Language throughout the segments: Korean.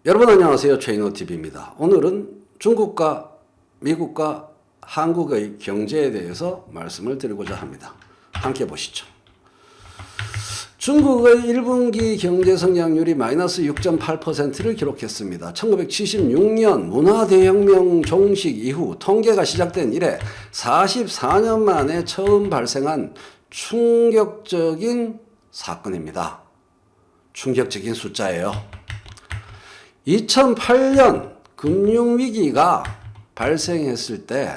여러분 안녕하세요. 최인호TV입니다. 오늘은 중국과 미국과 한국의 경제에 대해서 말씀을 드리고자 합니다. 함께 보시죠. 중국의 1분기 경제 성장률이 마이너스 6.8%를 기록했습니다. 1976년 문화대혁명 종식 이후 통계가 시작된 이래 44년 만에 처음 발생한 충격적인 사건입니다. 충격적인 숫자예요. 2008년 금융위기가 발생했을 때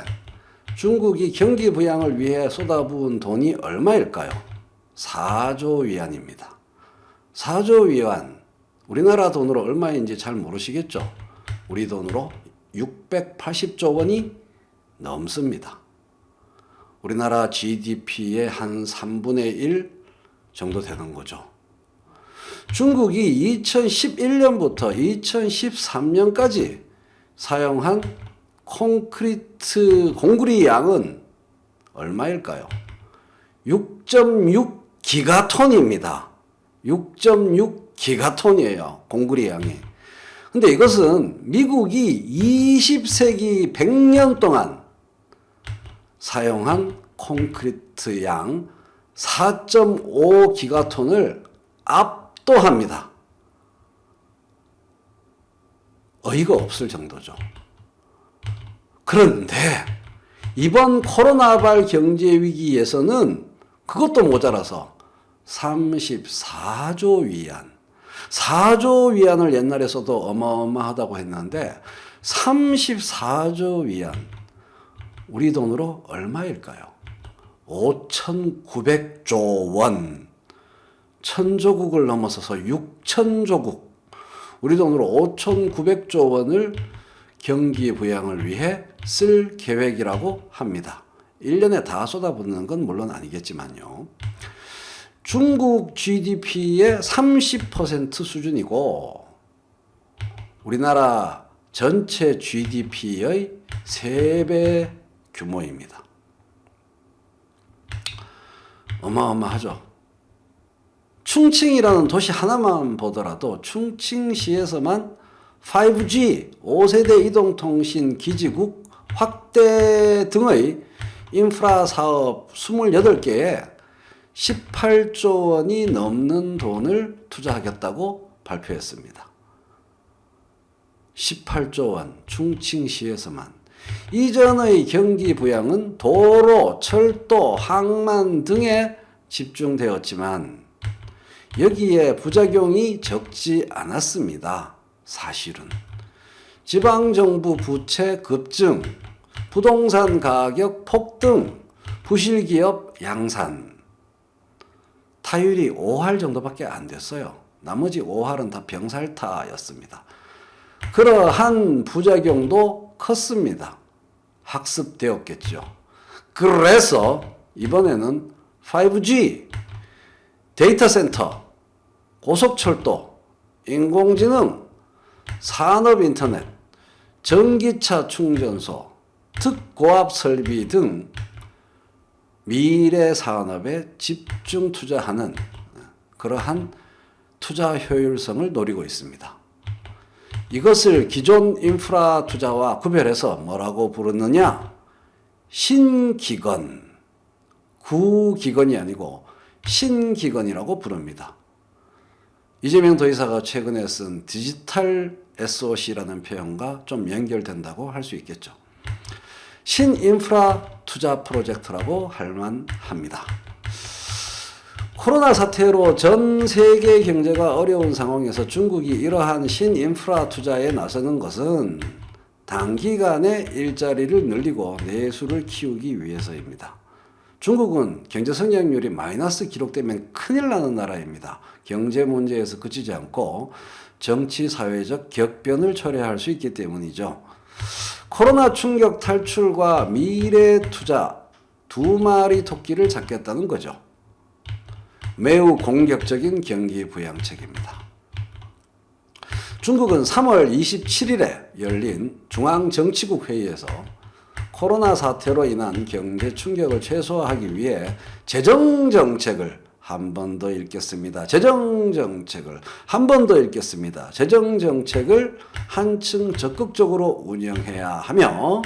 중국이 경기 부양을 위해 쏟아부은 돈이 얼마일까요? 4조 위안입니다. 4조 위안, 우리나라 돈으로 얼마인지 잘 모르시겠죠? 우리 돈으로 680조 원이 넘습니다. 우리나라 GDP의 한 3분의 1 정도 되는 거죠. 중국이 2011년부터 2013년까지 사용한 콘크리트 공구리 양은 얼마일까요? 6.6 기가톤입니다. 6.6 기가톤이에요. 공구리 양이. 근데 이것은 미국이 20세기 100년 동안 사용한 콘크리트 양 4.5 기가톤을 압도합니다. 어이가 없을 정도죠. 그런데 이번 코로나발 경제위기에서는 그것도 모자라서 34조 위안, 4조 위안을 옛날에서도 어마어마하다고 했는데 34조 위안, 우리 돈으로 얼마일까요? 5,900조 원. 천조국을 넘어서서 6천조국, 우리 돈으로 5,900조 원을 경기 부양을 위해 쓸 계획이라고 합니다. 1년에 다 쏟아붓는 건 물론 아니겠지만요. 중국 GDP의 30% 수준이고 우리나라 전체 GDP의 3배 규모입니다. 어마어마하죠. 충칭이라는 도시 하나만 보더라도 충칭시에서만 5G 5세대 이동통신 기지국 확대 등의 인프라 사업 28개에 18조 원이 넘는 돈을 투자하겠다고 발표했습니다. 18조 원 충칭시에서만. 이전의 경기 부양은 도로, 철도, 항만 등에 집중되었지만 여기에 부작용이 적지 않았습니다. 사실은. 지방정부 부채 급증, 부동산 가격 폭등, 부실기업 양산. 타율이 5할 정도밖에 안 됐어요. 나머지 5할은 다 병살타였습니다. 그러한 부작용도 컸습니다. 학습되었겠죠. 그래서 이번에는 5G, 데이터 센터, 고속철도, 인공지능, 산업인터넷, 전기차 충전소, 특고압 설비 등 미래 산업에 집중 투자하는 그러한 투자 효율성을 노리고 있습니다. 이것을 기존 인프라 투자와 구별해서 뭐라고 부르느냐? 신기건, 구기건이 아니고 신기건이라고 부릅니다. 이재명 도지사가 최근에 쓴 디지털 SOC라는 표현과 좀 연결된다고 할 수 있겠죠. 신인프라 투자 프로젝트라고 할 만합니다. 코로나 사태로 전 세계 경제가 어려운 상황에서 중국이 이러한 신인프라 투자에 나서는 것은 단기간에 일자리를 늘리고 내수를 키우기 위해서입니다. 중국은 경제 성장률이 마이너스 기록되면 큰일 나는 나라입니다. 경제 문제에서 그치지 않고 정치, 사회적 격변을 초래할 수 있기 때문이죠. 코로나 충격 탈출과 미래 투자 두 마리 토끼를 잡겠다는 거죠. 매우 공격적인 경기 부양책입니다. 중국은 3월 27일에 열린 중앙정치국 회의에서 코로나 사태로 인한 경제 충격을 최소화하기 위해 재정 정책을 한 번 더 읽겠습니다. 재정정책을 한 번 더 읽겠습니다. 재정정책을 한층 적극적으로 운영해야 하며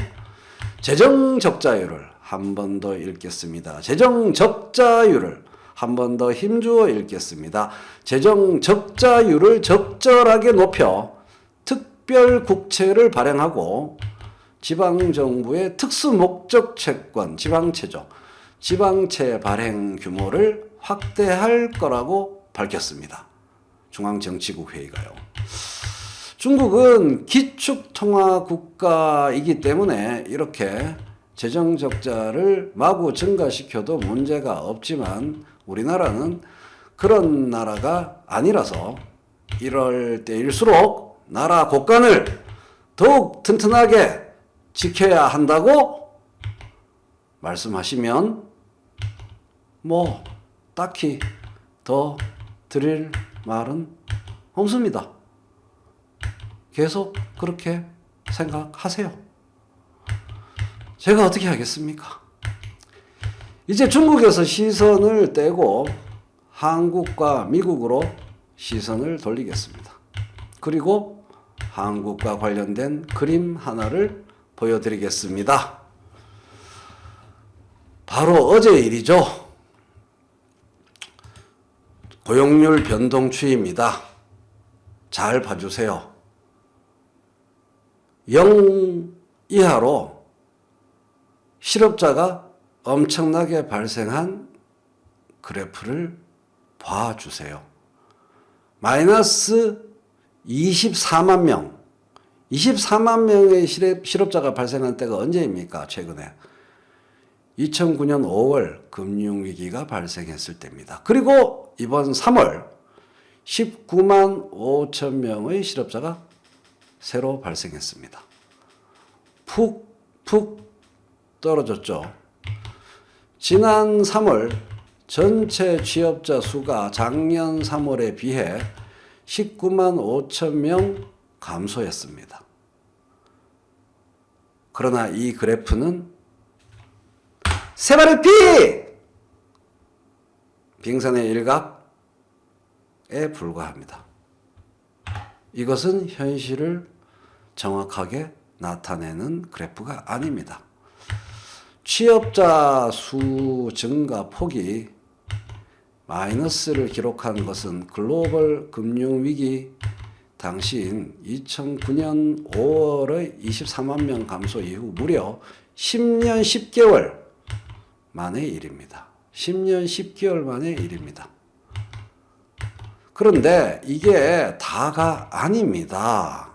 재정적자율을 한 번 더 읽겠습니다. 재정적자율을 한 번 더 힘주어 읽겠습니다. 재정적자율을 적절하게 높여 특별국채를 발행하고 지방정부의 특수목적 채권, 지방채죠. 지방채 발행 규모를 확대할 거라고 밝혔습니다. 중앙정치국 회의가요. 중국은 기축통화 국가이기 때문에 이렇게 재정적자를 마구 증가시켜도 문제가 없지만 우리나라는 그런 나라가 아니라서 이럴 때일수록 나라 곳간을 더욱 튼튼하게 지켜야 한다고 말씀하시면 뭐 딱히 더 드릴 말은 없습니다. 계속 그렇게 생각하세요. 제가 어떻게 하겠습니까? 이제 중국에서 시선을 떼고 한국과 미국으로 시선을 돌리겠습니다. 그리고 한국과 관련된 그림 하나를 보여드리겠습니다. 바로 어제 일이죠. 고용률 변동 추이입니다. 잘 봐주세요. 0 이하로 실업자가 엄청나게 발생한 그래프를 봐주세요. 마이너스 24만 명. 24만 명의 실업자가 발생한 때가 언제입니까? 최근에. 2009년 5월 금융위기가 발생했을 때입니다. 그리고 이번 3월 19만 5천 명의 실업자가 새로 발생했습니다. 푹 떨어졌죠. 지난 3월 전체 취업자 수가 작년 3월에 비해 19만 5천 명 감소했습니다. 그러나 이 그래프는 세발의 피! 빙산의 일각에 불과합니다. 이것은 현실을 정확하게 나타내는 그래프가 아닙니다. 취업자 수 증가 폭이 마이너스를 기록한 것은 글로벌 금융위기 당시인 2009년 5월의 24만 명 감소 이후 무려 10년 10개월 만의 일입니다. 10년 10개월 만의 일입니다. 그런데 이게 다가 아닙니다.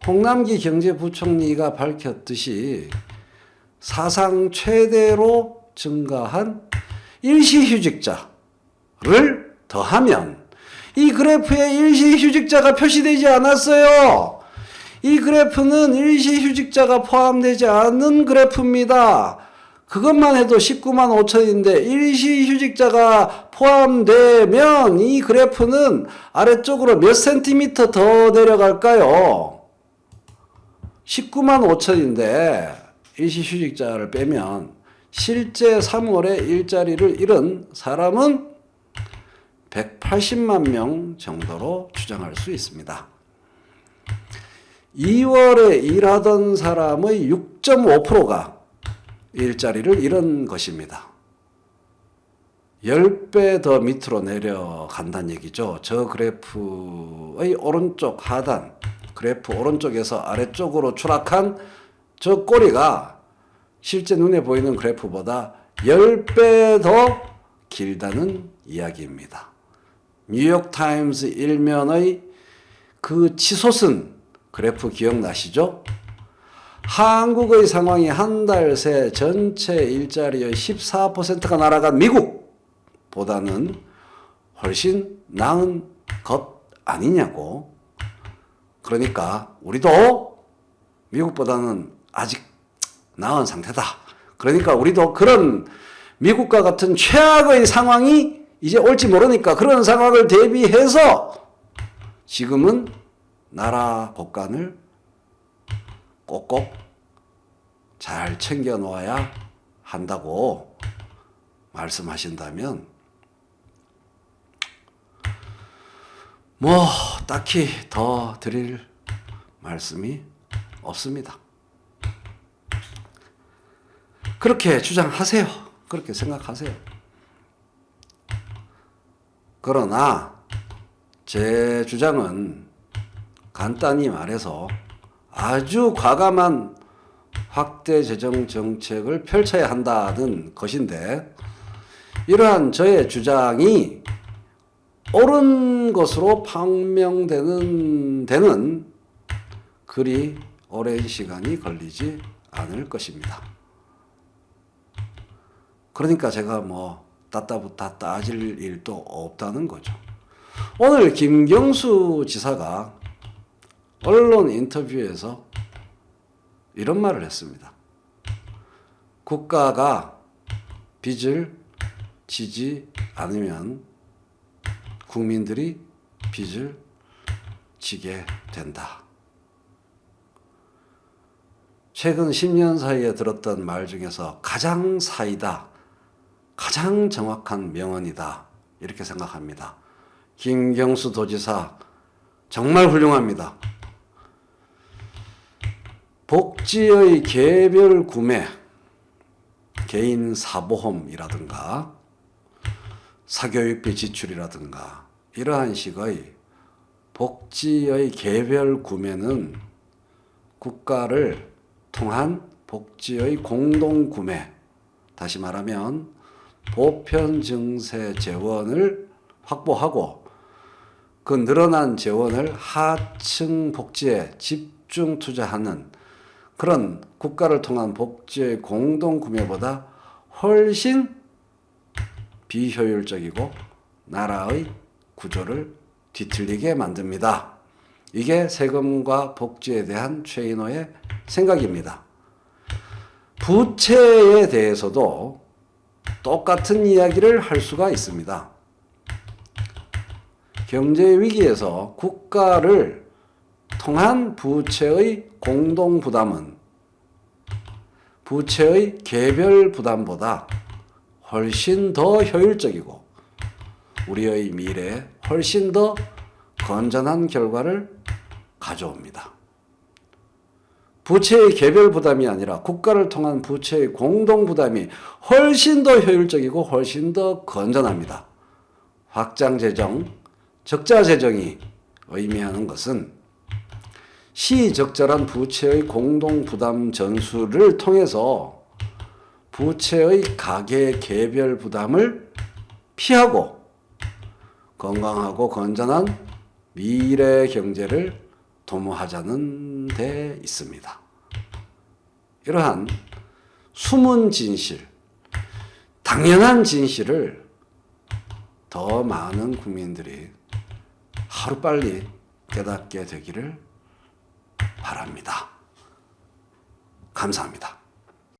홍남기 경제부총리가 밝혔듯이 사상 최대로 증가한 일시휴직자를 더하면 이 그래프에 일시휴직자가 표시되지 않았어요. 이 그래프는 일시휴직자가 포함되지 않은 그래프입니다. 그것만 해도 19만 5천인데 일시휴직자가 포함되면 이 그래프는 아래쪽으로 몇 센티미터 더 내려갈까요? 19만 5천인데 일시휴직자를 빼면 실제 3월에 일자리를 잃은 사람은 180만 명 정도로 추정할 수 있습니다. 2월에 일하던 사람의 6.5%가 일자리를 잃은 것입니다. 10배 더 밑으로 내려간다는 얘기죠. 저 그래프의 오른쪽 하단, 그래프 오른쪽에서 아래쪽으로 추락한 저 꼬리가 실제 눈에 보이는 그래프보다 10배 더 길다는 이야기입니다. 뉴욕타임스 일면의 그 치솟은 그래프 기억나시죠? 한국의 상황이 한 달 새 전체 일자리의 14%가 날아간 미국보다는 훨씬 나은 것 아니냐고. 그러니까 우리도 미국보다는 아직 나은 상태다. 그러니까 우리도 그런 미국과 같은 최악의 상황이 이제 올지 모르니까 그런 상황을 대비해서 지금은 나라 곳간을 꼭꼭 잘 챙겨 놓아야 한다고 말씀하신다면 뭐 딱히 더 드릴 말씀이 없습니다. 그렇게 주장하세요. 그렇게 생각하세요. 그러나 제 주장은 간단히 말해서 아주 과감한 확대 재정 정책을 펼쳐야 한다는 것인데, 이러한 저의 주장이 옳은 것으로 판명되는 데는 그리 오랜 시간이 걸리지 않을 것입니다. 그러니까 제가 뭐 따따붙다 따질 일도 없다는 거죠. 오늘 김경수 지사가 언론 인터뷰에서 이런 말을 했습니다. 국가가 빚을 지지 않으면 국민들이 빚을 지게 된다. 최근 10년 사이에 들었던 말 중에서 가장 사이다, 가장 정확한 명언이다, 이렇게 생각합니다. 김경수 도지사 정말 훌륭합니다. 복지의 개별 구매, 개인 사보험이라든가 사교육비 지출이라든가 이러한 식의 복지의 개별 구매는 국가를 통한 복지의 공동 구매, 다시 말하면 보편 증세 재원을 확보하고 그 늘어난 재원을 하층 복지에 집중 투자하는 그런 국가를 통한 복지의 공동 구매보다 훨씬 비효율적이고 나라의 구조를 뒤틀리게 만듭니다. 이게 세금과 복지에 대한 최인호의 생각입니다. 부채에 대해서도 똑같은 이야기를 할 수가 있습니다. 경제 위기에서 국가를 통한 부채의 공동 부담은 부채의 개별 부담보다 훨씬 더 효율적이고 우리의 미래에 훨씬 더 건전한 결과를 가져옵니다. 부채의 개별 부담이 아니라 국가를 통한 부채의 공동 부담이 훨씬 더 효율적이고 훨씬 더 건전합니다. 확장 재정, 적자 재정이 의미하는 것은 시적절한 부채의 공동 부담 전술을 통해서 부채의 가계 개별 부담을 피하고 건강하고 건전한 미래 경제를 도모하자는 데 있습니다. 이러한 숨은 진실, 당연한 진실을 더 많은 국민들이 하루빨리 깨닫게 되기를 바랍니다. 감사합니다.